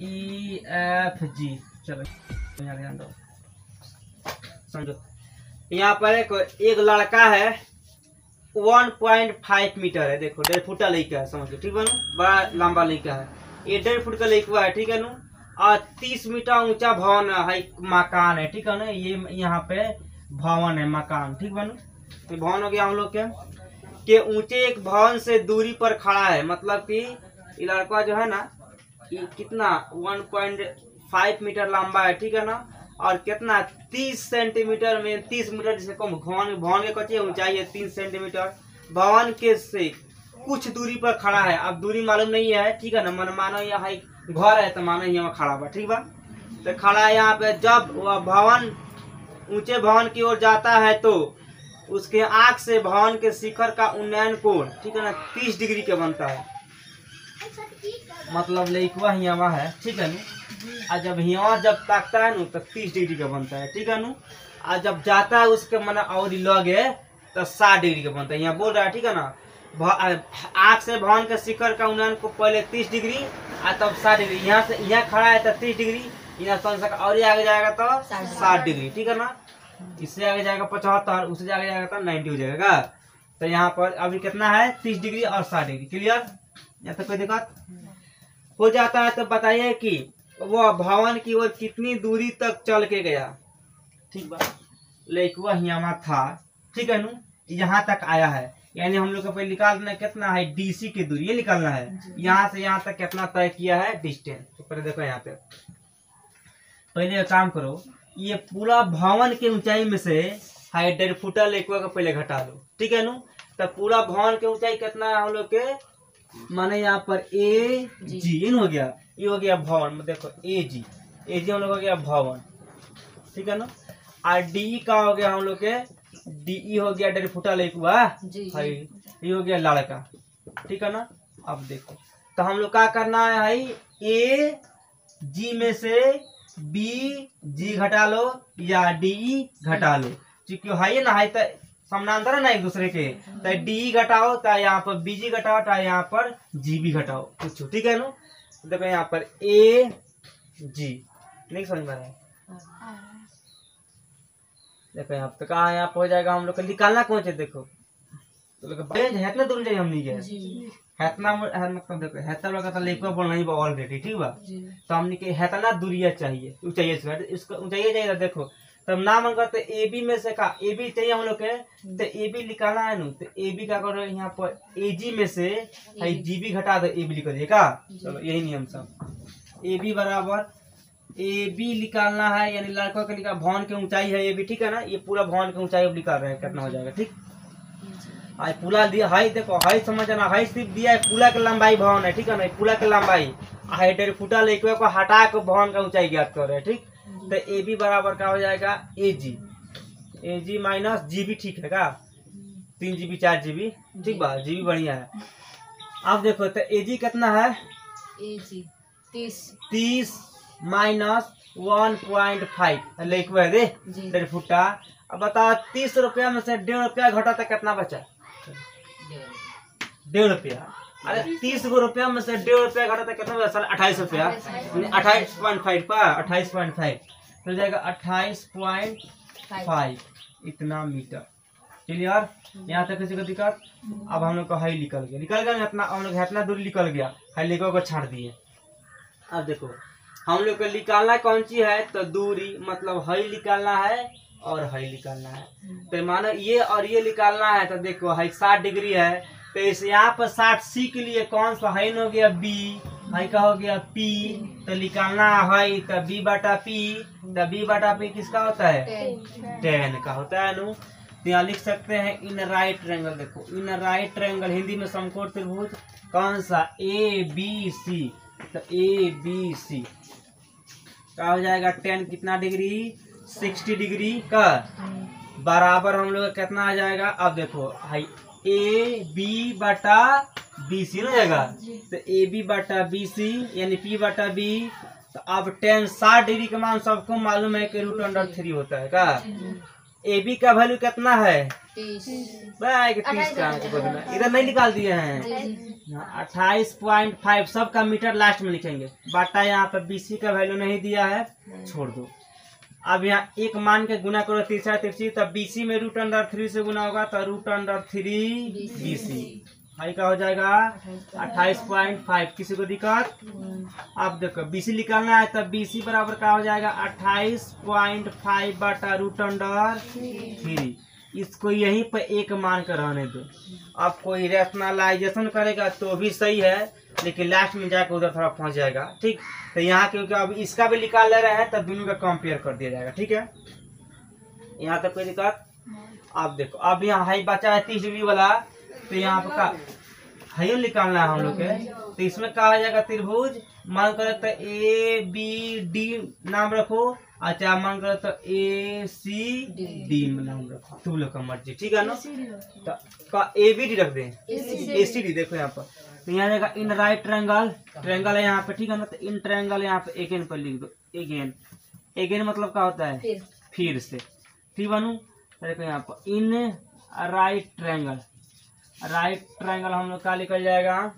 EFG। चलो ध्यान दो, समझो। यहाँ पर एक लड़का है 1.5 मीटर है, देखो 1.5 फुट का लड़का है, समझ लो, ठीक है ना, बड़ा लंबा लड़का है, ये 1.5 फुट का लड़का है, ठीक है ना। और 30 मीटर ऊंचा भवन है, मकान है, ठीक है ना, ये यहाँ पे भवन है, मकान, ठीक है ना। तो भवन हो गया हम लोग के ऊंचे एक भवन से दूरी पर खड़ा है, मतलब कि ये लड़का जो है ना, ये कितना 1.5 मीटर लंबा है, ठीक है ना, और कितना 30 सेंटीमीटर में 30 मीटर जिससे कम भवन के कच्चे ऊंचाई है 3 सेंटीमीटर, भवन के से कुछ दूरी पर खड़ा है। अब दूरी मालूम नहीं है, ठीक है ना, मन मानो यहाँ घर है तो मानो यहाँ खड़ा बा, ठीक बा, तो खड़ा है यहाँ पे। जब वह भवन ऊंचे भवन की ओर जाता है तो उसके आंख से भवन के शिखर का उन्नयन कोण, ठीक है ना, 30 डिग्री के बनता है, मतलब लइकवा यहाँ है, ठीक है ना। जब यहाँ जब ताकता है ना तो 30 डिग्री का बनता है, ठीक है ना। और जब जाता है उसके मन और लगे तो 60 डिग्री का बनता है, यहाँ बोल रहा है, ठीक है ना। आंख से भवन के शिखर का उन्नयन को पहले 30 डिग्री और तब 60 डिग्री, यहाँ से यहाँ खड़ा है तो 30 डिग्री, यहाँ और आगे जाएगा तो 60 डिग्री, ठीक है ना। इससे आगे जाएगा 75, उससे आगे जाएगा तो 90 हो जाएगा। तो यहाँ पर अभी कितना है 30 डिग्री और 60 डिग्री, क्लियर, यहाँ तक कोई दिक्कत हो जाता है। तो बताइए कि वह भवन की ओर कितनी दूरी तक चल के गया, ठीक बा, लड़का यहाँ था, ठीक है ना, यहाँ तक आया है, यानी हम लोग को पहले निकालना कितना है DC की दूरी, ये निकालना है, यहाँ से यहाँ तक कितना तय किया है डिस्टेंस। तो पहले देखो यहाँ पे, पहले एक काम करो, ये पूरा भवन की ऊंचाई में से 1.5 फुट लड़का को पहले घटा लो, ठीक है ना। तो पूरा भवन की ऊंचाई कितना है हम लोग के, माने यहाँ पर AG हो गया, ये हो गया भवन, देखो AG हम लोग हो गया भवन, ठीक है ना। और DE का हो गया हम लोग के, DE हो गया 1.5 फुट लड़का, ये हो गया लड़का, ठीक है ना। अब देखो तो हम लोग क्या करना है, AG में से BG घटा लो या DE घटा लो, क्योंकि है ना, है तो समानांतर है ना एक दूसरे के, तो DE घटाओ तो यहाँ पर BG घटाओ तो यहाँ पर GB घटाओ कुछ, ठीक है ना। देखो यहाँ पर AG नहीं समझ में आया, देखो यहाँ पे कहा यहाँ पे हो जाएगा, हम लोग को निकालना कौन से, देखो तो हेतना दूर जाए हमनी के हेतना, मतलब देखो हेतना लगा तो लेको बोलना ही ऑलरेडी, ठीक बा, तो हमनी के हेतना दूरिया चाहिए, ऊंचाई से इसको ऊंचाई चाहिए, देखो तब नाम मन करते AB में से का AB चाहिए हम लोग के, तो AB निकालना है ना, तो AB का करो यहाँ पर AG में से GB घटा दो, AB लिख दिए का, चलो यही नियम सब। AB बराबर AB निकालना है, यानी लड़कों के लिखा भवन की ऊंचाई है AB, ठीक है ना, ये पूरा भवन की ऊंचाई अब निकाल रहे हैं, कितना हो जाएगा, ठीक। आई पूरा दिया, हाई देखो, हाई समझना, हाई सिर्फ दिया है पूरा के लंबाई भवन है, ठीक है ना, पूरा के लंबाई 1.5 फुट लड़के को हटा के भवन का ऊंचाई ज्ञात कर रहे हैं, ठीक। तो AB बराबर क्या हो जाएगा AG माइनस GB, ठीक है का, 3 GB 4 GB, ठीक बा, GB बढ़िया है। अब देखो तो AG कितना है, AG 30 माइनस 1.5 लड़का दे 1.5 फुटा। अब बताओ 30 रुपया में से 1.5 रुपया घटा तो कितना बचा, 1.5 रुपया। अरे 30 रुपया में से 1.5 रुपया घटा तो कितना बचा, 28 रुपया, 28.5 का 28.5 तो जाएगा 28.5 इतना मीटर, क्लियर, यहाँ तक किसी को दिक्कत। अब हम लोग को हाई निकल गया इतना, हम लोग इतना दूर निकल गया, हाई लेकर को छाड़ दिए। अब देखो हम लोग को निकालना कौन सी है, तो दूरी, मतलब हाई निकालना है और हाई निकालना है, तो मानो ये और ये निकालना है, तो देखो हाई 60 डिग्री है, तो इस यहाँ पर 60C के लिए कौन सा हाई हो गया B, हाई का हो गया P, तो निकालना है तो B बटा P, तो B बटा P किसका होता है 10 का होता है नु। तो यहाँ लिख सकते हैं इन राइट ट्रायंगल, देखो इन राइट ट्रायंगल हिंदी में समकोण त्रिभुज कौन सा ABC, तो ABC क्या हो जाएगा 10 कितना डिग्री 60 डिग्री का बराबर हम लोग कितना आ जाएगा। अब देखो हाई AB बटा BC हो जाएगा, तो AB बटा BC यानी P बटा B। तो अब 10 60 डिग्री का मान सबको मालूम है कि √√3 होता है का, ए बी का वैल्यू कितना है 30 30 का इधर नहीं निकाल दिए हैं 28.5 सबका मीटर लास्ट में लिखेंगे बाटा यहाँ पे बीसी का वैल्यू नहीं दिया है छोड़ दो। अब यहाँ एक मान के गुना करो तीसरा तिरछी तब बीसी में √3 से गुना होगा तो √3 बीसी भाई का हो जाएगा 28.5। किसी को दिक्कत? अब देखो बीसी निकालना है तब बीसी बराबर का हो जाएगा 28.5 बटा √3। इसको यहीं पर एक मान कर रहने दो। अब कोई रैशनलाइजेशन करेगा तो भी सही है लेकिन लास्ट में जाकर उधर थोड़ा फंस जाएगा। ठीक, तो यहाँ क्योंकि अब इसका भी निकाल ले रहे हैं तब दोनों का कंपेयर कर दिया जाएगा। ठीक है, यहाँ तक कोई दिक्कत? अब देखो अब यहाँ हाई बचा है 30 डिग्री वाला तो यहाँ पर का हाई निकालना है हम लोग के। तो इसमें कहा जाएगा त्रिभुज मान कर तो ए बी डी नाम रखो। अच्छा मान करो तो ए सी डी नाम रखो तुम लोग का मर्जी। ठीक है ना, तो ए बी डी रख दें ए सी डी। देखो यहाँ पर तो यहाँ जाएगा इन राइट ट्रायंगल है यहाँ पे। ठीक है ना, तो इन ट्रायंगल यहाँ पे अगेन पर लिख दो। अगेन मतलब क्या होता है फिर से। ठीक बनू, देखो यहाँ पर इन राइट ट्रायंगल हम लोग का निकल जाएगा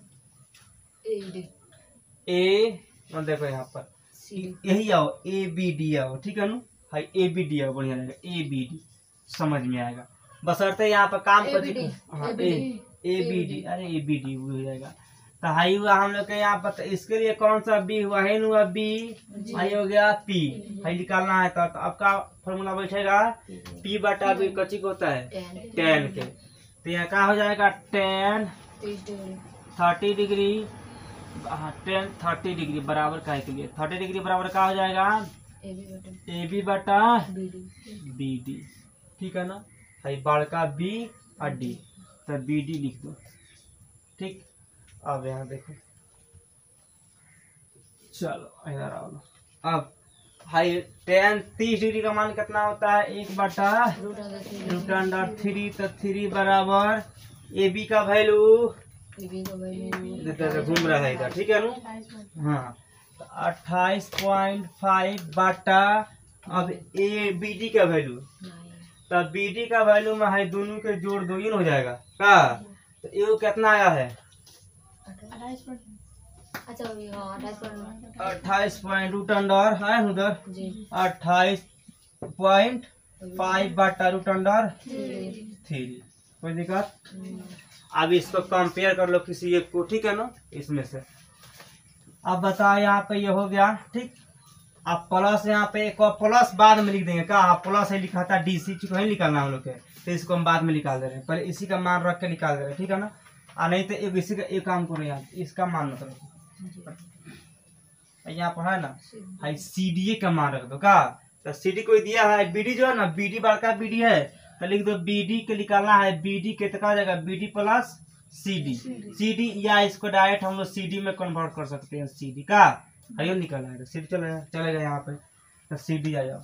ए। देखो यहाँ पर यही आओ ए बी डी आओ। ठीक है ना, हाई ए बी डी आओ बढ़िया रहेगा ए बी डी समझ में आएगा। बशर्ते यहाँ पर काम कर ए बी डी अरे ए बी डी हो जाएगा। तो हाई हुआ हम लोग के यहाँ पर। तो इसके लिए कौन सा बी हुआ है हुआ बी हाई हो गया पी। हाई निकालना है तो आपका फॉर्मूला बैठेगा पी बटा बी कच्ची को होता है 10 के। तो यहाँ क्या हो जाएगा 10 30 डिग्री 30 डिग्री बराबर का के लिए 30 डिग्री बराबर का हो जाएगा ए बी बटा बी डी। ठीक है ना, हाई बाढ़ का बी और डी तो बी डी लिख दो। ठीक, अब यहाँ देखो चलो इधर आओ। अब हाई 30 डिग्री का मान कितना होता है 1 बटा √3 तो 3 बराबर ए बी का वैल्यू घूम रहा है इधर। ठीक है ना, हाँ तो 28.5 बटा अब ए बी डी का वैल्यू तब बी डी का वैल्यू में है दोनों के जोड़ दो इन हो जाएगा का। तो ये कितना आया है 28 पॉइंट √3 है उधर 28.5 बटा √3। कोई दिक्कत? अब इसको कंपेयर कर लो किसी एक को। ठीक है ना, इसमें से अब बताओ यहाँ पे ये हो गया। ठीक, अब प्लस यहाँ पे एक और प्लस बाद में लिख देंगे का प्लस है लिखा था डीसी को नहीं निकालना हम लोग के तो इसको हम बाद में निकाल दे रहे हैं। पहले इसी का मान रख के निकाल दे रहे हैं। ठीक है ना, और नहीं तो एक इसी का एक काम करो यहाँ इसका मान मत रखो यहाँ पर है ना हाई सी डी ए का मान रख दो का। तो सी डी को दिया है बी डी जो है ना बी डी बड़का बी डी है तो लिख दो बी डी के निकालना है बी डी के तो जाएगा B D plus C D या इसको डायरेक्ट हम लोग सी डी में कन्वर्ट कर सकते हैं। सी डी का आइए निकल आएगा सी डी चलेगा यहाँ पे तो सी डी आ जाओ।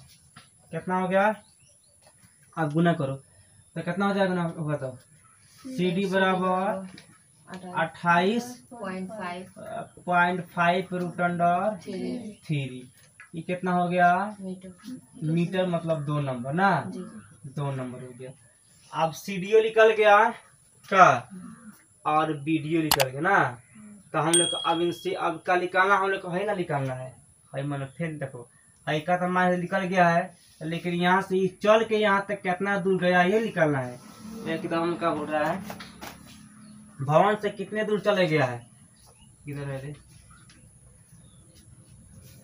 कितना हो गया अब गुना करो तो कितना हो जाएगा होगा तो सी डी बराबर 28.5 √3। ये कितना हो गया मीटर मतलब 2 नंबर ना 2 नंबर हो गया। अब सीडीओ निकल गया का और वीडियो निकल गया ना। तो हम लोग अब इनसे अब का निकालना हम लोग को है ना निकालना है मैंने फिर देखो है का तो मान निकल गया है लेकिन यहाँ से चल के यहाँ तक कितना दूर गया ये निकालना है। एकदम का बोल रहा है भवन से कितने दूर चले गया है किधर है रे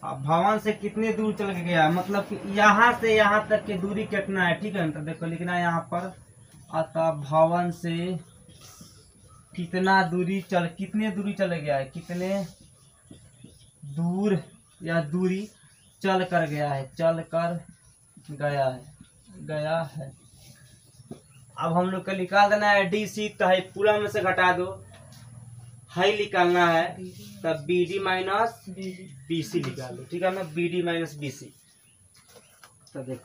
भवन से कितने दूर चल गया मतलब कि यहाँ से यहाँ तक की दूरी कितना है। ठीक है तो देखो लिखना है यहाँ पर अतः भवन से कितना दूरी कितने दूरी चले गया है कितने दूर या दूरी चल कर गया है चल कर गया है। अब हम लोग को निकाल देना है डी सी तो है पूरा में से घटा दो हाई निकालना है तब B D minus B C निकाल दो। ठीक है ना B D minus B C. तो देखो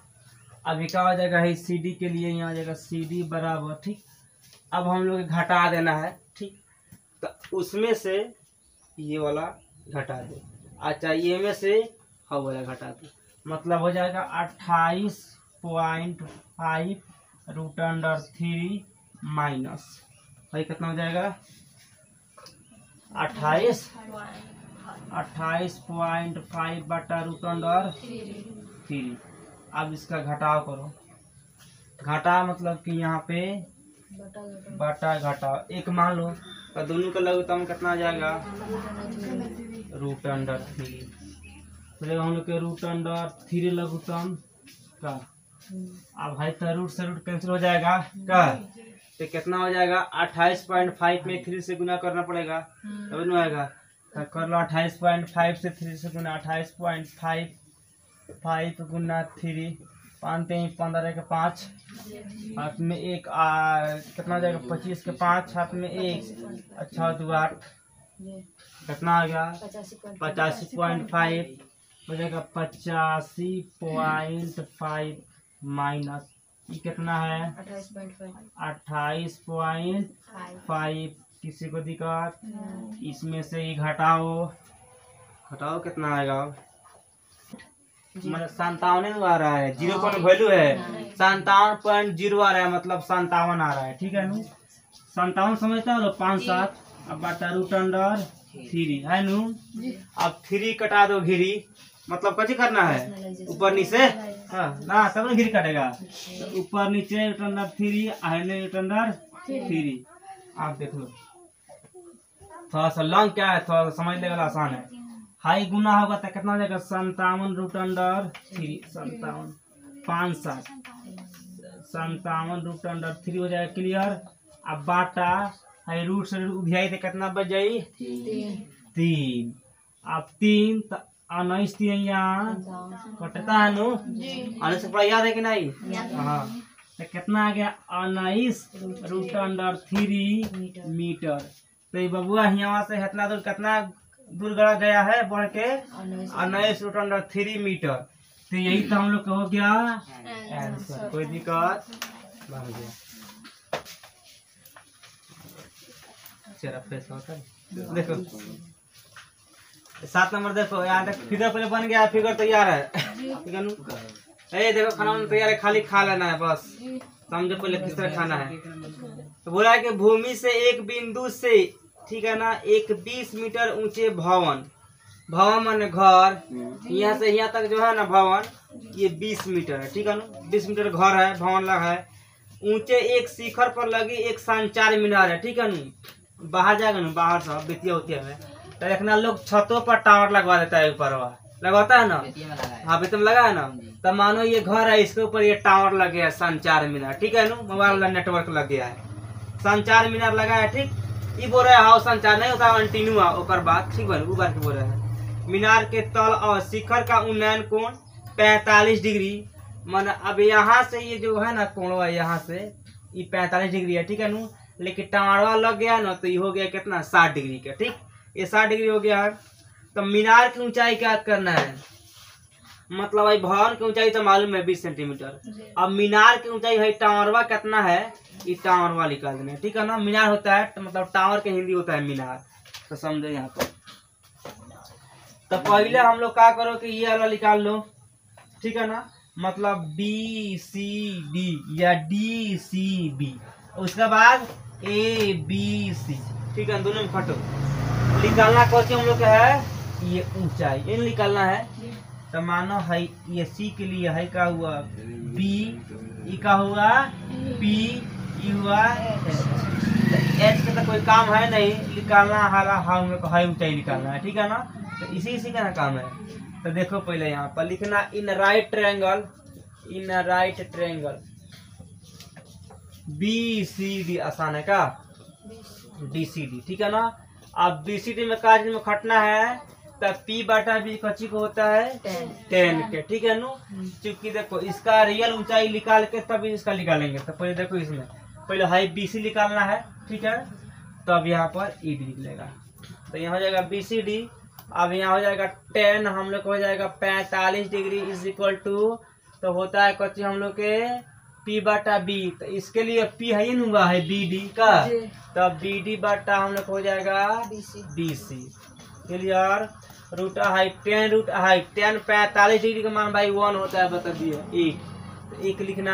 अभी क्या हो जाएगा है सी डी के लिए यहाँ आ जाएगा सी डी बराबर। ठीक अब हम लोग घटा देना है। ठीक तो उसमें से ये वाला घटा दो अच्छा ये में से हाँ वाला घटा दो मतलब हो जाएगा 28.5 5√3 माइनस भाई कितना हो जाएगा 28.5 बटा √3। अब इसका घटाव करो, घटा मतलब कि यहाँ पे बटा घटाव एक मान लो तो दोनों का लघुत्तम कितना हो जाएगा √3। फिर हम लोग के √3 लघुत्तम का। अब भाई तो रूट से रूट कैंसिल हो जाएगा का, तो कितना हो जाएगा 28.5 में 3 से गुना करना पड़ेगा तब नहीं आएगा। तो कर लो 28.5 से 3 से गुना 28.5 गुना 3 5 3 15 के 5 हाथ में 1 कितना हो जाएगा 25 के 5 हाथ में 1 अच्छा 2 8 कितना आ गया 85.5 हो जाएगा 85.5 माइनस ये कितना है 28.5। किसी को दिक्कत इसमें से ही घटाओ कितना आएगा मतलब 57 आ रहा है, 0 पर वैल्यू है 57.0 आ रहा है मतलब 57 आ रहा है। ठीक है नु 57 समझते हो 5 7 अब बटा √3 है नु। अब 3 कटा दो घिरी मतलब कैसे करना है ऊपर नीचे ना तब ना घिरी कटेगा तो ऊपर नीचे √3 आप देख लो थोड़ा सा लॉन्ग क्या है थोड़ा सा समझ लेगा आसान है। हाई गुना होगा तो कितना हो जाएगा 57√3 5 7 57√3 हो जाएगा क्लियर। अब बाटा हाई रूट से उधियाई तो कितना बच जाई 3। अब 3 19 3 यहाँ कटता है नु आने से पड़ा याद है कि नहीं हाँ तो कितना आ गया 19√3 मीटर। तो ये बबुआ यहाँ से इतना दूर कितना दूर गड़ा गया है बढ़ के 19√3 मीटर। तो यही तो हम लोग का हो गया आंसर। कोई दिक्कत बन गया चलो फ्रेश होता है। देखो 7 नंबर देखो यहाँ तक फिगर पहले बन गया फिगर तैयार है ठीक है ए देखो खाना तैयार है खाली खा लेना है बस समझो पहले किस तरह खाना है। तो बोला है कि भूमि से एक बिंदु से ठीक है ना एक 20 मीटर ऊंचे भवन माने घर यहाँ से यहाँ तक जो है ना भवन ये 20 मीटर है ठीक है ना 20 मीटर घर है भवन लगा है ऊंचे एक शिखर पर लगी एक संचार मीनार है ठीक है ना बाहर जाएगा ना बाहर से बेतिया होतिया में तो देखना लोग छतों पर टावर लगवा देता है ऊपर लगवाता है ना हाँ बेतम लगा है ना। तो मानो ये घर है इसके ऊपर ये टावर लग गया है संचार मीनार ठीक है ना मोबाइल नेटवर्क लग गया है संचार मीनार लगा है ठीक। ये बोल रहे हाउ संचार नहीं होता अंटीनुआ ओकर बात ठीक बन बार के बोल रहे हैं। मीनार के तल और शिखर का उन्नयन कोण 45 डिग्री माना अब यहाँ से ये जो है ना कोण यहाँ से ये 45 डिग्री है ठीक है नू लेकिन टावरवा लग गया ना तो ये हो गया कितना 60 डिग्री का ठीक ये 60 डिग्री हो गया है। तो मीनार की ऊंचाई क्या करना है मतलब भाई भवन की ऊंचाई तो मालूम है 20 सेंटीमीटर। अब मीनार की ऊंचाई है टावरवा कितना है ये टावरवा निकाल देना ठीक है ना। मीनार होता है तो मतलब टावर के हिंदी होता है मीनार तो समझो यहाँ पर। तो पहले हम लोग क्या करो कि ये वाला निकाल लो ठीक है ना मतलब BCD या DCB उसके बाद ABC ठीक है दोनों में फटो निकालना कौन हम लोग का है ये ऊंचाई ये निकालना है। तो मानो है ये C के लिए है क्या हुआ B ई का हुआ P ई हुआ H का तो कोई काम है नहीं निकालना हारा हम लोग को हाई ऊंचाई निकालना है ठीक है ना। तो इसी का ना काम है। तो देखो पहले यहाँ पर लिखना इन राइट ट्रायंगल BCD आसान है का DCD ठीक है ना। अब BCD में काज में खटना है तो P बटा B कच्ची को होता है 10 के ठीक है नु। चूंकि देखो इसका रियल ऊंचाई निकाल के तब इसका निकालेंगे। तो पहले देखो इसमें पहले हाई BC निकालना है ठीक है तब यहाँ पर ED निकलेगा। तो यहाँ हो जाएगा BCD। अब यहाँ हो जाएगा 10 हम लोग हो जाएगा 45 डिग्री इज इक्वल टू तो होता है कच्ची हम लोग के P बटा B। तो इसके लिए P है ही हुआ है BD का तब BD बटा हम लोग हो जाएगा BC clear. Root height 10 root height 10 45 degree का मान भाई 1 होता है बता दिए 1 तो 1 लिखना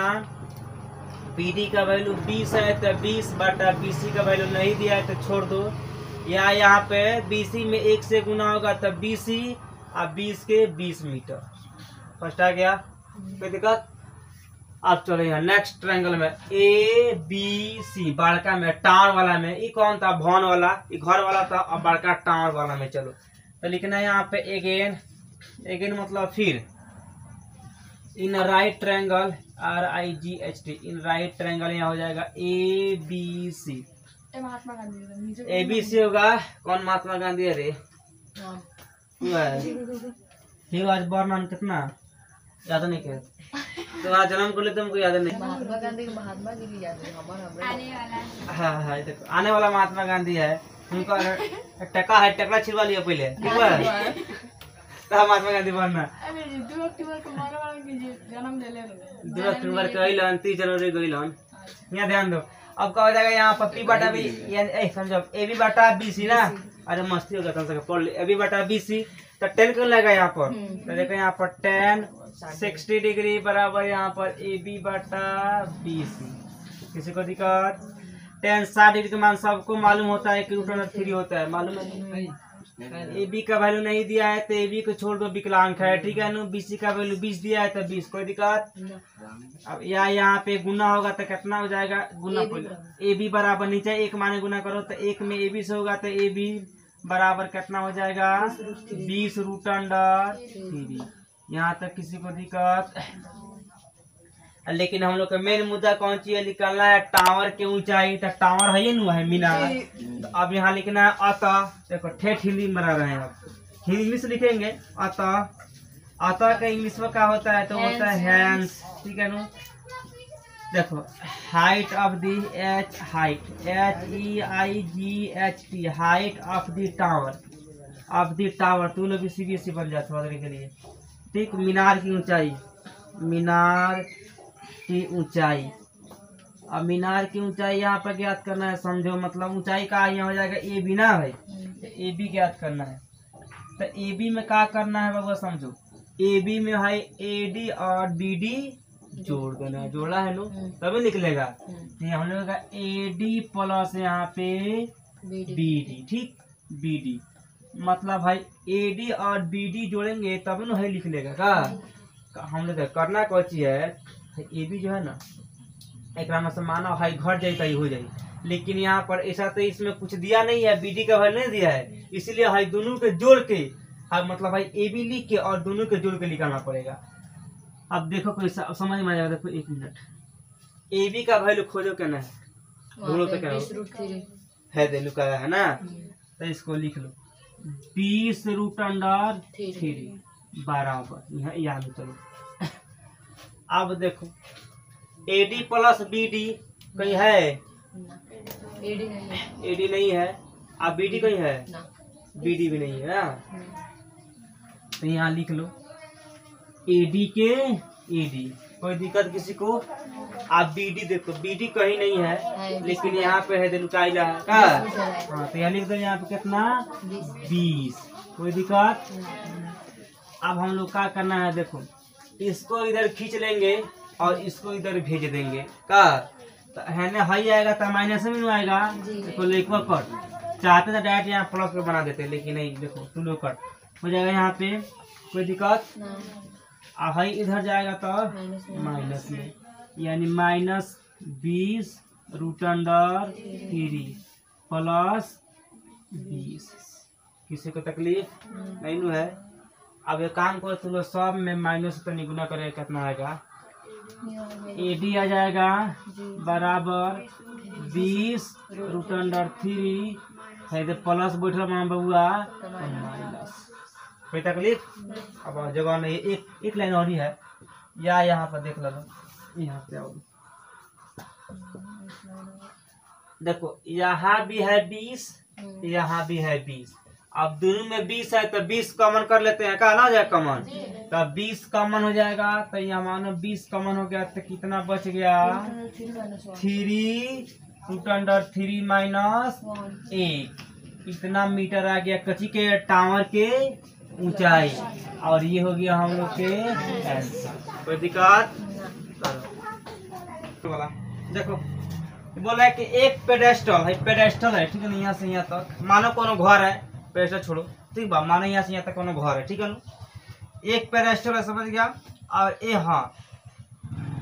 BD का वैल्यू 20 है तो 20 बटा BC का वैल्यू नहीं दिया है तो छोड़ दो। या यहाँ पे BC में 1 से गुना होगा तब BC और 20 के 20 मीटर। फर्स्ट आ गया, कोई दिक्कत। अब चलो यहाँ नेक्स्ट ट्रायंगल में ABC बड़का में टावर वाला में, ये कौन था, भवन वाला, ये घर वाला था, और बड़का टावर वाला में। चलो तो लिखना है यहाँ पे अगेन मतलब फिर in right triangle RIGHT, in right triangle यहाँ हो जाएगा ABC। महात्मा गांधी ABC होगा कौन, महात्मा गांधी। अरे ठीक, आज वर्णन कितना याद नहीं किया तो आज जन्म को लेते हमको याद नहीं। महात्मा गांधी महात्मा जी की याद है हमारा। हाँ देखो आने वाला महात्मा गांधी है, उनका टका है, टकला छिड़वा लिया पहले, ठीक है तब महात्मा गांधी बनना। 2 अक्टूबर को जन्म ले ले 2 अक्टूबर के अइलन, 30 जनवरी गइलन। यहाँ ध्यान दो। अब क्या हो जाएगा यहाँ पर P बटा B, समझो AB बटा BC ना। अरे मस्ती हो गया, पढ़ ले AB बटा BC तो 10 क्यों लगा यहाँ पर, तो देखो यहाँ पर 10 60 डिग्री बराबर यहाँ पर AB बटा BC। किसी को दिक्कत, 10 60 डिग्री का मान सबको मालूम होता है कि √3 होता है, मालूम है। AB का वैल्यू नहीं दिया है तो AB को छोड़ दो, विकलांक है, ठीक है ना। BC का वैल्यू 20 दिया है तो 20, कोई दिक्कत। अब यहाँ पे गुना होगा तो कितना हो जाएगा, गुना AB बराबर नीचे 1 माने गुना करो तो 1 में AB से होगा तो AB बराबर कितना हो जाएगा 20√3। यहाँ तक किसी को दिक्कत। लेकिन हम लोग का मेन मुद्दा कौन सी है, निकालना है टावर की ऊंचाई। तो टावर है ये नु है मीनार। तो अब यहाँ लिखना है अतः, देखो ठेठ हिंदी में बना रहे हैं, आप इंग्लिश लिखेंगे अतः का इंग्लिश में क्या होता है, तो होता है हैंड्स, ठीक है ना। देखो height of the height HEIGHT height of the tower, तू लोग CBSE बन जाते समझने के लिए, ठीक। मीनार की ऊंचाई, मीनार की ऊंचाई। अब मीनार की ऊंचाई यहाँ पर ज्ञात करना है, समझो मतलब ऊंचाई का यहाँ हो जाएगा AB ना भाई, तो AB ज्ञात करना है। तो AB में क्या करना है बाबा, समझो AB में है AD और BD जोड़ देना है, जोड़ा है लो तभी निकलेगा। हम लोग का AD प्लस यहाँ पे BD, ठीक। BD मतलब भाई AD और BD जोड़ेंगे तब ना है निकलेगा का। हम लोग करना कौन चीज है, AB जो है ना एक से माना भाई घट जाए तो हो जाए, लेकिन यहाँ पर ऐसा तो इसमें कुछ दिया नहीं है, BD का वैल्यू नहीं दिया है, इसलिए भाई दोनों के जोड़ के मतलब भाई AB लिख के और दोनों के जोड़ के निकालना पड़ेगा। अब देखो कोई समझ में आ जाएगा, देखो 1 मिनट। AB का वैल्यू खोजो क्या ना है, दोनों पे क्या है दे लुका है ना, तो इसको लिख लो 20√3 बराबर यहाँ याद चलो। अब देखो AD प्लस BD कहीं है, AD नहीं है, अब BD कहीं है, BD भी नहीं है ना। तो यहाँ लिख लो AD के AD, कोई दिक्कत किसी को। आप BD देखो BD कहीं नहीं है, लेकिन यहाँ पे है लुकाइला है का। हाँ तो यहाँ लिख दो, यहाँ पे कितना 20, कोई दिक्कत। अब हम लोग क्या करना है, देखो इसको इधर खींच लेंगे और इसको इधर भेज देंगे का, तो है ना हाई आएगा तो माइनस में आएगा। देखो लेखवा कट चाहते थे डायरेक्ट यहाँ प्लस पे बना देते, लेकिन नहीं, देखो तुलो कट हो जाएगा यहाँ पे, कोई दिक्कत। हाई इधर जाएगा तो माइनस में, यानी -20√3 प्लस 20। किसी को तकलीफ नहीं नु है। अब एक काम करो, तुम लोग सब में माइनस तो निगुना करे, कितना आएगा AD आ जाएगा बराबर 20√3 है, प्लस बैठल मां बबुआ माइनस, कोई तकलीफ। अब जगह नहीं, एक लाइन और ही है, या यहाँ पर देख लो, यहाँ पे आओ, देखो यहाँ भी है 20, यहाँ भी है 20। अब दोनों में 20 है तो 20 कॉमन कर लेते हैं, क्या ना जाए कॉमन, तो 20 कॉमन हो जाएगा। तो यहाँ मानो 20 कॉमन हो गया तो कितना बच गया 3√3 माइनस 1, इतना मीटर आ गया कच्ची के टावर के ऊंचाई। और ये हो गया हम लोग के आंसर। कोई दिक्कत वाला देखो बोला है कि एक पेडेस्टल है ठीक है ना, यहाँ से यहाँ तक मानो कोनो घर है, पेडेस्टल छोड़ो ठीक बा, मानो यहाँ से यहाँ तक कोनो घर है ठीक है ना, एक पेडेस्टल है समझ गया। और ये हाँ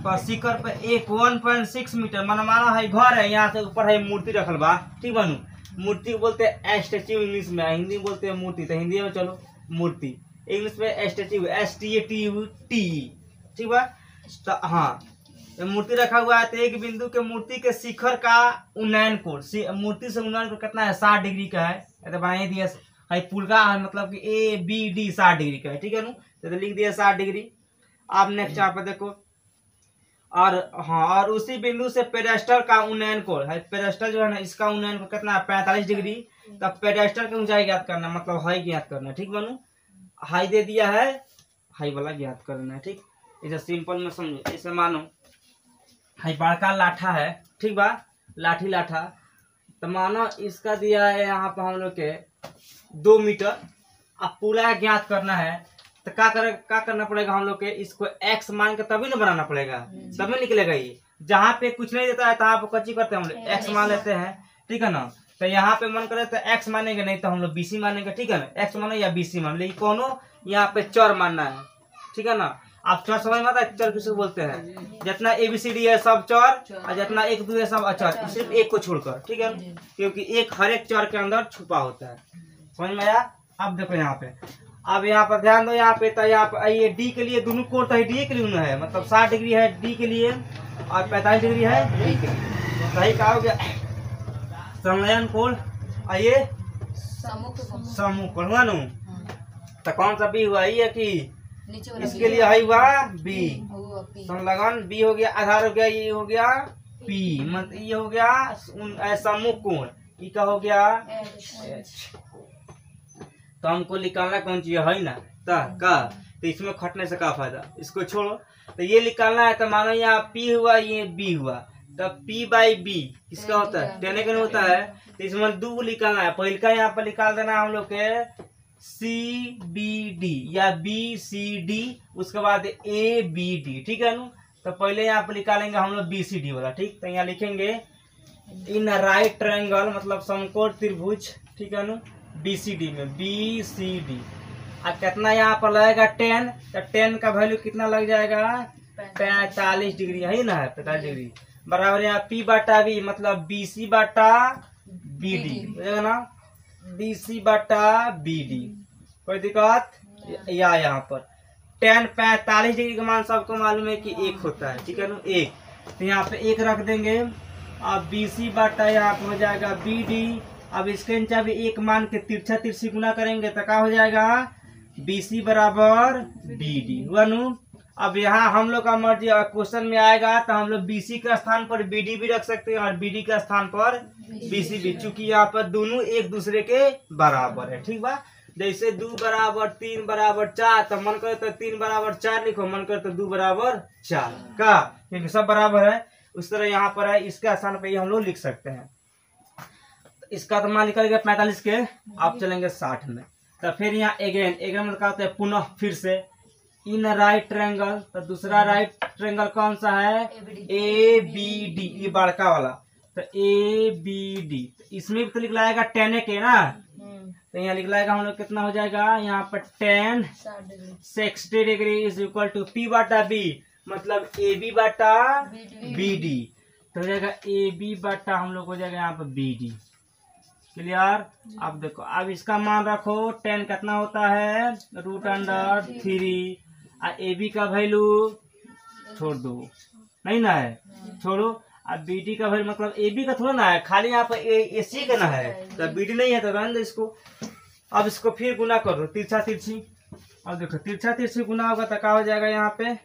पर शिखर पे एक 1.6 मीटर माना है घर है, यहाँ से ऊपर है मूर्ति रखल बा ठीक बनू। मूर्ति को बोलते हैं स्टैच्यू इंग्लिश में, हिंदी में बोलते हैं मूर्ति, तो हिंदी में चलो मूर्ति, इंग्लिश में स्टैच्यू STATUTE ठीक बा। तो हाँ मूर्ति रखा हुआ है, तो एक बिंदु के मूर्ति के शिखर का उन्नयन कोण, मूर्ति से उन्नयन कोण कितना है 60 डिग्री का है, तो बना दिया है पुल का है, मतलब कि ABD 60 डिग्री का है ठीक है ना, तो लिख दिया 60 डिग्री। आप नेक्स्ट यहाँ पर देखो और हाँ और उसी बिंदु से पेडेस्टल का उन्नयन कोण है, पेडेस्टल जो है ना इसका उन्नयन कोण कितना है 45 डिग्री। तब पेडेस्टल की ऊंचाई ज्ञात करना, मतलब हाई ज्ञात करना ठीक बनू, हाई दे दिया है, हाई वाला ज्ञात करना है ठीक। इसे सिंपल में समझो, इसे मानो हाई बड़का लाठा है ठीक बा, लाठा, तो मानो इसका दिया है यहाँ पर हम लोग के 2 मीटर, अब पूरा ज्ञात करना है तो क्या करना पड़ेगा हम लोग के, इसको x मान के तभी ना बनाना पड़ेगा, तभी निकलेगा ये। जहाँ पे कुछ नहीं देता है तहाँ पे कच्ची करते हैं हम लोग x मान लेते हैं ठीक है ना, तो यहाँ पे मन करे तो x मानेंगे, नहीं तो हम लोग BC मानेंगे ठीक है ना, x मानो या BC मान, लेकिन कोनो यहाँ पे चर मानना है ठीक है ना। आप चर समझ में आता है, चर किसको बोलते हैं, जितना ABCD है सब चर और जितना 1 2 है सब अचर, सिर्फ एक को छोड़कर ठीक है, क्योंकि एक हर एक चर के अंदर छुपा होता है, समझ में आया। अब देखो यहाँ पे, अब यहाँ पर ध्यान दो, यहाँ पे तो यहाँ पे ये D के लिए दोनों कोण तो D के लिए है, मतलब 60 डिग्री है D के लिए और 45 डिग्री है D के लिए, सही कहा हो गया संलयन कोण। और ये समूह कोण हुआ नु, तो कौन सा B हुआ, ये कि इसके लिए है हुआ B, संलग्न B हो गया, आधार हो गया, ये हो गया P, मतलब ये हो गया समूह कोण, ये का हो गया H। तो हमको निकालना कौन चीज है ना तो इसमें खटने से क्या फायदा, इसको छोड़ो, तो ये निकालना है। तो मानो यहाँ P हुआ ये B हुआ, तो P/B किसका होता है, टेन का होता है, तो इसमें 2 निकालना है। पहले का यहाँ पर निकाल देना हम लोग के CBD या BCD, उसके बाद ABD ठीक है ना। तो पहले यहाँ पर निकालेंगे हम लोग BCD वाला ठीक, तो यहाँ लिखेंगे इन राइट ट्रायंगल, मतलब समकोण त्रिभुज ठीक है ना, BCD में BCD। अब कितना यहाँ पर लगेगा 10, तो 10 का वैल्यू कितना लग जाएगा 45 डिग्री है ना, 45 डिग्री बराबर यहाँ P/B, मतलब BC/BD हो जाएगा ना, BC/BD। कोई दिक्कत या यहाँ पर 10 45 डिग्री का मान सबको मालूम है कि 1 होता है ठीक है ना, 1, तो यहाँ पे 1 रख देंगे। अब BC/ यहाँ पे हो जाएगा BD। अब इसके नीचे भी 1 मान के तिरछा तिरछी गुना करेंगे तो क्या हो जाएगा BC बराबर BD हुआ नु। अब यहाँ हम लोग का मर्जी, क्वेश्चन में आएगा तो हम लोग BC के स्थान पर BD भी रख सकते हैं और BD के स्थान पर BC भी, चूंकि यहाँ पर दोनों एक दूसरे के बराबर है ठीक बा। जैसे 2 बराबर 3 बराबर 4, तो मन करे तो 3 बराबर 4 लिखो, मन करे तो 2 बराबर 4 का, क्योंकि सब बराबर है। उस तरह यहाँ पर है, इसके स्थान पर हम लोग लिख सकते हैं। इसका तो मान निकल गया 45 के, आप चलेंगे 60 में। तो फिर यहाँ एगेन मतलब क्या होता है, पुनः फिर से इन राइट ट्रायंगल, तो दूसरा राइट ट्रायंगल कौन सा है ABD, ये बड़का वाला, तो ABD। इसमें भी तो लिख लाएगा 10 के ना, तो यहाँ लिख लाएगा हम लोग कितना हो जाएगा, यहाँ पर 10 60 degree is equal to P/B, मतलब AB/BD, तो हो जाएगा AB/ हम लोग हो जाएगा यहाँ पर BD। क्लियर। अब देखो, अब इसका मान रखो 10 कितना होता है √3, और AB का वैल्यू छोड़ दो, नहीं ना है, छोड़ो। अब BD का वैल्यू, मतलब AB का थोड़ा ना है, खाली यहाँ पर AC का ना है, तो BD नहीं है तो रहने दो इसको। अब इसको फिर गुना करो तिरछा तिरछी, अब देखो तिरछा तिरछी गुना होगा तो क्या हो जाएगा, यहाँ पे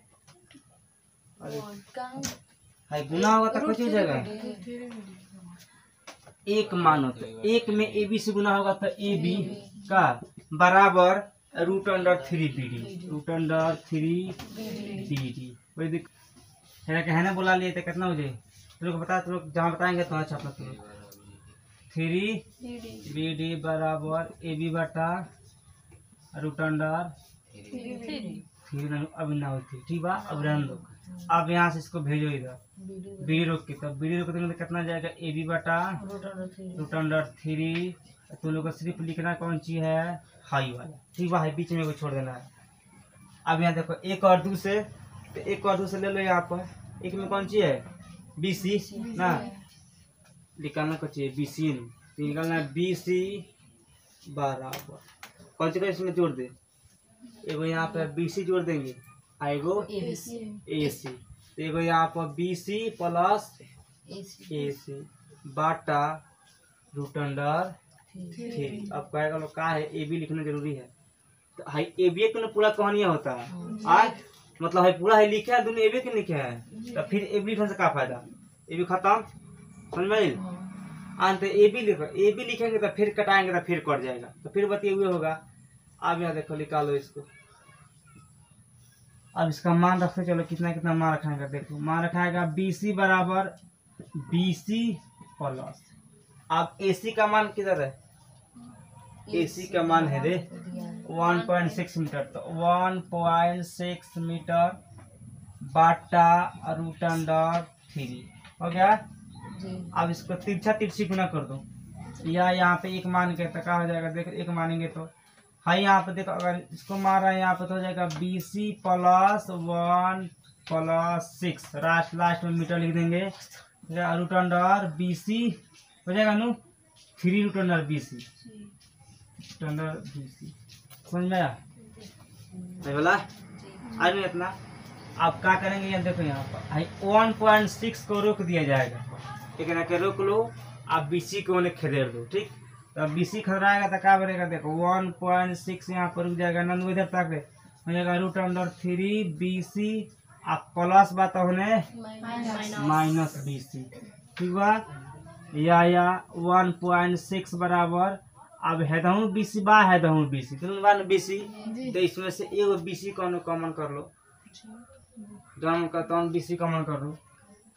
गुना होगा तो कुछ हो जाएगा, 1 मानो, तो 1 में AB से गुना होगा तो AB का बराबर √3BD, √3BD। कोई दिक्कत है ना, बोला लिए तो कितना हो जाए, तुम लोग बता, तुम लोग जहाँ बताएंगे तो अच्छा अपना, तुम 3BD बराबर AB/√3, अब ना होती ठीक बा, अब रहने दो। अब यहाँ से इसको भेजो इधर बी रोक के, तब बी रोक के तो कितना जाएगा ए बी बटा रूट अंडर 3। तो लोग को सिर्फ लिखना कौन चीज है हाई वाला, ठीक है, बीच में को छोड़ देना है। अब यहाँ देखो एक और दो से, तो एक और दो से ले लो यहाँ पर, एक में कौन चीज है बी सी ना, निकालना कौन चाहिए बी सी, तो निकालना है बी सी बराबर कौन सी इसमें जोड़ दे, एगो यहाँ पे बी सी जोड़ देंगे, एगो ए सी, तो एगो यहाँ पर बी सी प्लस ए सी बाटा रूट अंडर 3। अब कहेगा लोग का है ए बी लिखना जरूरी है, तो हाई ए बी के पूरा कहानियाँ होता है आज, मतलब है पूरा है लिखे है दोनों ए बी के लिखे हैं, तो फिर ए बी लिखने से क्या फायदा, ए बी खत्म, समझ में अंत ए बी लिखो, ए बी लिखेंगे तो फिर कटाएंगे तो फिर कट जाएगा, तो फिर बतिए हुए होगा। अब यहाँ देखो निकालो इसको, अब इसका मान रखते चलो कितना कितना मान रखाएगा, देखो मान रखाएगा बी सी बराबर बी सी प्लस, अब ए सी का मान किधर है, ए सी का मान है रे 1.6 मीटर, तो 1.6 मीटर बाटा रूट अंडर 3 हो गया। अब इसको तिरछा तिरछी गुना कर दो, या यहाँ पे एक मान के तो क्या हो जाएगा, देखो एक मानेंगे तो हाई यहाँ पे देखो, अगर इसको मार रहा है यहाँ पे तो हो जाएगा B C plus 1 plus 6, last में मीटर लिख देंगे, रूट अंडर बी सी हो जाएगा नु 3 रूट अंडर बी सी, समझ में आया बोला आज में इतना। आप क्या करेंगे ये देखो यहाँ पर 1.6 को रोक दिया जाएगा, एक ना के रोक लो, आप बीसी को उन्हें खदेड़ दो, ठीक, तो बीसी खदराएगा तो क्या बनेगा, देखो 1.6 यहाँ पर रुक जाएगा, नंद इधर तक हो जाएगा रूट अंडर 3 बीसी, आप प्लस बात होने माइनस बीसी, ठीक बा, या 1.6 बराबर, अब है दहूँ बीसी बा है दहूँ बीसी, तुम बा बीसी, तो इसमें से एगो बीसी कॉमन कर लो, दोनों का तो बीसी कॉमन कर लो,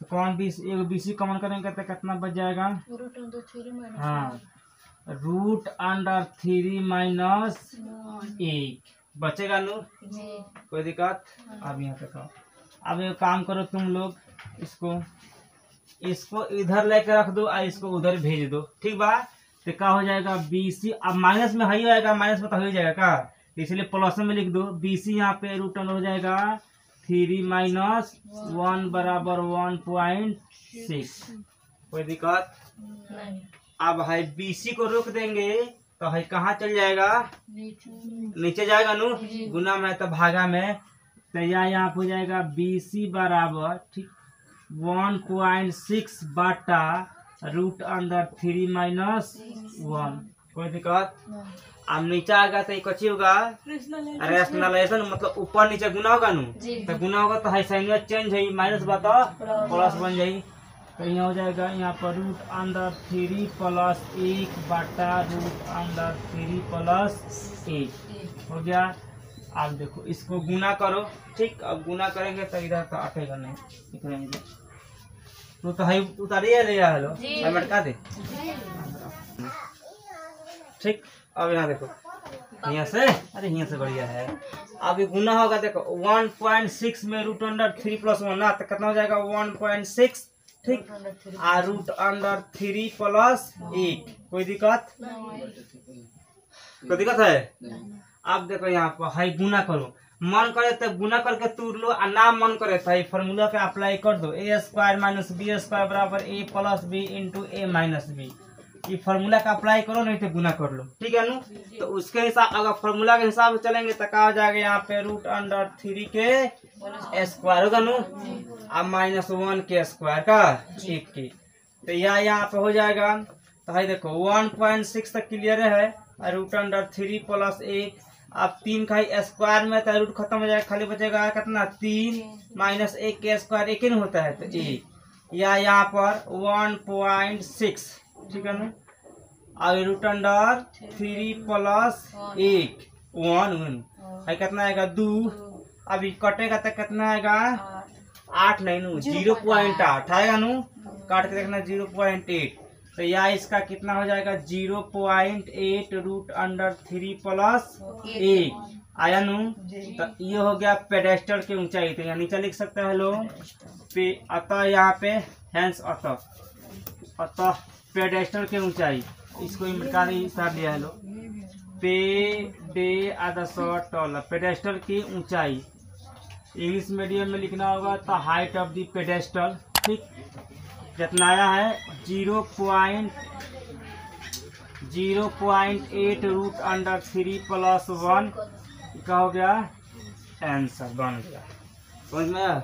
तो कौन बीसी एगो बीसी कॉमन करेंगे तो कितना बच जाएगा, हाँ रूट अंडर 3 माइनस 1 बचेगा नु, कोई दिक्कत। अब यहाँ तक आओ, अब एक काम करो तुम लोग, इसको इधर लेके रख दो और इसको उधर भेज दो, ठीक बा, तो क्या हो जाएगा बीसी, अब माइनस में हाई आएगा, माइनस में तो हो जाएगा का, इसलिए प्लस में लिख दो, बीसी यहाँ पे रूट अंडर हो जाएगा 3 माइनस 1 बराबर 1.6, कोई दिक्कत। अब है बीसी को रोक देंगे तो है कहाँ चल जाएगा, नीचे जाएगा नु, गुना में तो भागा में, तो यहाँ हो जाएगा बीसी बराबर ठीक 1.6 बाटा रूट अंडर 3 माइनस 1, कोई दिक्कत। अब नीचे आएगा तो कच्ची होगा रेशनलाइजेशन, मतलब ऊपर नीचे गुना होगा नु, तो गुना होगा तो है साइन चेंज है, माइनस बाता प्लस बन जाए, तो यहाँ हो जाएगा यहाँ पर रूट अंडर 3 प्लस 1 बाटा रूट अंडर 3 प्लस 1 हो गया। अब देखो इसको गुना करो, ठीक, अब गुना करेंगे तो इधर तो अटेगा नहीं, लिखेंगे तो है उतारिए ले हेलो लटका दे, ठीक। अब यहाँ देखो यहाँ से, अरे यहाँ से बढ़िया है, अब ये गुना होगा, देखो 1.6 में रूट अंडर 3 प्लस 1 ना, तो कितना हो जाएगा 1.6, ठीक, आ रूट अंडर 3 प्लस 1, कोई दिक्कत, कोई दिक्कत है। अब देखो यहाँ पर हाई गुना करो, मन करे तो गुना करके तोड़ लो, और ना मन करे तो फॉर्मूला पे अप्लाई कर दो, ए स्क्वायर माइनस बी स्क्वायर बराबर ए प्लस बी इंटू ए माइनस बी, ये फार्मूला का अप्लाई करो, नहीं तो गुना कर लो, ठीक है नु। तो उसके हिसाब, अगर फार्मूला के हिसाब से चलेंगे तो क्या हो जाएगा, यहाँ पे रूट अंडर 3 के स्क्वायर होगा नु, अब माइनस 1 के स्क्वायर का 1 की, तो यहाँ पे हो जाएगा, तो है देखो 1.6 तक क्लियर है, रूट अंडर 3 प्लस 1, अब 3 का स्क्वायर में तो रूट खत्म हो जाएगा, खाली बचेगा कितना 3 माइनस 1 के स्क्वायर 1 ही नहीं होता है, तो 1, या यहाँ पर 1.6, ठीक है ना, अब रूट अंडर 3 प्लस 1 1 है, कितना आएगा 2, अभी कटेगा तो कितना आएगा 8 नहीं नु 0.8 आएगा नु, काट के देखना 0.8, तो या इसका कितना हो जाएगा 0.8 रूट अंडर 3 प्लस 1, आया नु। तो ये हो गया पेडेस्टल की ऊंचाई। तो यहाँ नीचे लिख सकते हैं लोग पे, अतः यहाँ पे हैंस अतः पेडेस्टल की ऊंचाई, इसको इमरकारी कर लिया है लोग। पे डे टॉल, पेडेस्टल की ऊंचाई। इंग्लिश मीडियम में लिखना होगा तो हाइट ऑफ द पेडेस्टल। ठीक, जितना आया है 0.8 √3 + 1 का हो गया आंसर बन गया। समझ में आया?